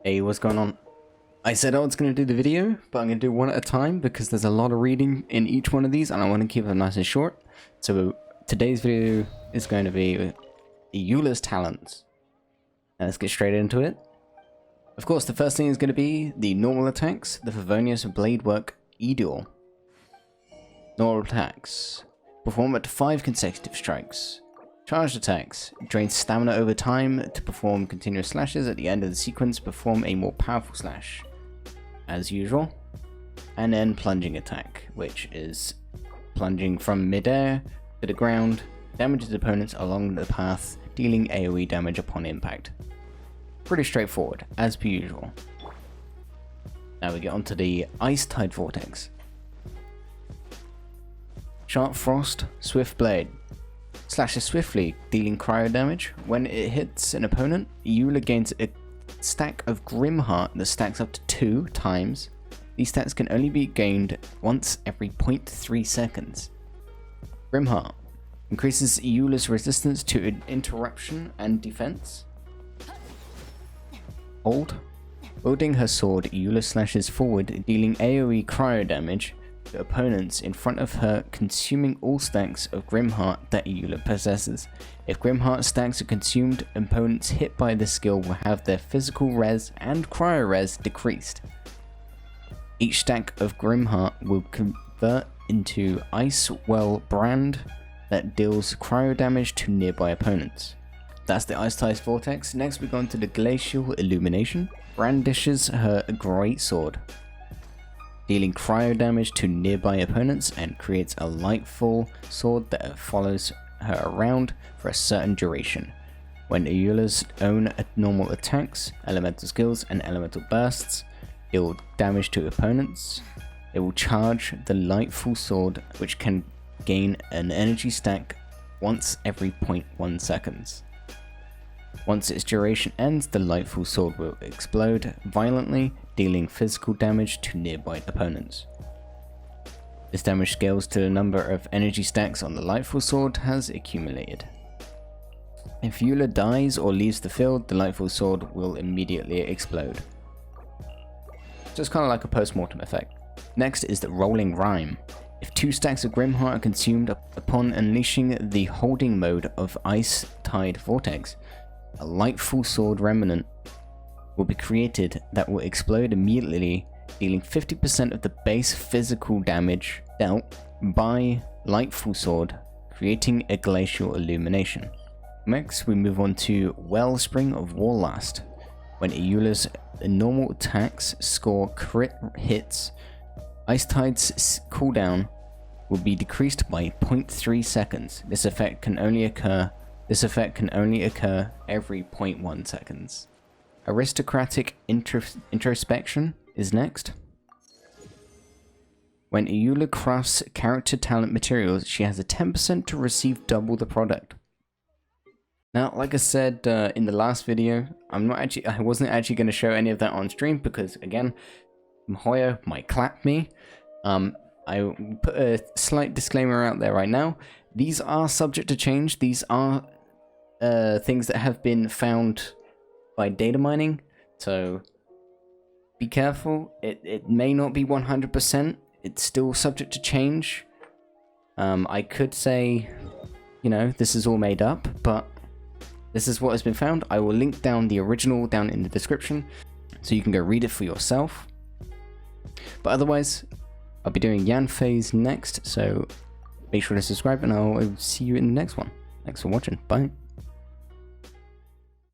Hey, what's going on? I said I was going to do the video, but I'm going to do one at a time because there's a lot of reading in each one of these and I want to keep them nice and short. So today's video is going to be the Eulas talents. Now let's get straight into it. Of course, the first thing is going to be the normal attacks, the Favonius Bladework Edior. Normal attacks. Perform up to 5 consecutive strikes. Charged attacks. Drains stamina over time to perform continuous slashes. At the end of the sequence, perform a more powerful slash, as usual. And then plunging attack, which is plunging from midair to the ground, damages opponents along the path, dealing AoE damage upon impact. Pretty straightforward, as per usual. Now we get onto the Ice Tide Vortex. Sharp Frost, Swift Blade. Slashes swiftly, dealing cryo damage. When it hits an opponent, Eula gains a stack of Grimheart that stacks up to 2 times. These stats can only be gained once every 0.3 seconds. Grimheart increases Eula's resistance to interruption and defense. Hold. Wielding her sword, Eula slashes forward, dealing AoE cryo damage to opponents in front of her, consuming all stacks of Grimheart that Eula possesses. If Grimheart stacks are consumed, opponents hit by this skill will have their physical res and cryo res decreased. Each stack of Grimheart will convert into Ice Well Brand that deals cryo damage to nearby opponents. That's the Ice Tide Vortex. Next we go on to the Glacial Illumination. Brandishes her great sword, dealing cryo damage to nearby opponents, and creates a lightful sword that follows her around for a certain duration. When Eula's own normal attacks, elemental skills, and elemental bursts deal damage to opponents, it will charge the lightful sword, which can gain an energy stack once every 0.1 seconds. Once its duration ends, the lightful sword will explode violently, dealing physical damage to nearby opponents. This damage scales to the number of energy stacks on the lightful sword has accumulated. If Eula dies or leaves the field, the lightful sword will immediately explode. So it's kind of like a post-mortem effect. Next is the Rolling Rime. If 2 stacks of Grimheart are consumed upon unleashing the holding mode of Ice Tide Vortex, a lightful sword remnant will be created that will explode immediately, dealing 50% of the base physical damage dealt by lightful sword, creating a Glacial Illumination. Next we move on to Wellspring of Warlast. When Eula's normal attacks score crit hits, Ice Tide's cooldown will be decreased by 0.3 seconds. This effect can only occur every 0.1 seconds. Aristocratic Introspection is next. When Eula crafts character talent materials, she has a 10% to receive double the product. Now, like I said in the last video, I wasn't actually going to show any of that on stream because, again, Hoya might clap me. I put a slight disclaimer out there right now. These are subject to change. These are things that have been found by data mining, so be careful. It may not be 100%. It's still subject to change. I could say, you know, this is all made up, but this is what has been found. I will link down the original down in the description so you can go read it for yourself. But otherwise, I'll be doing Yan phase next, so make sure to subscribe and I'll see you in the next one. Thanks for watching. Bye.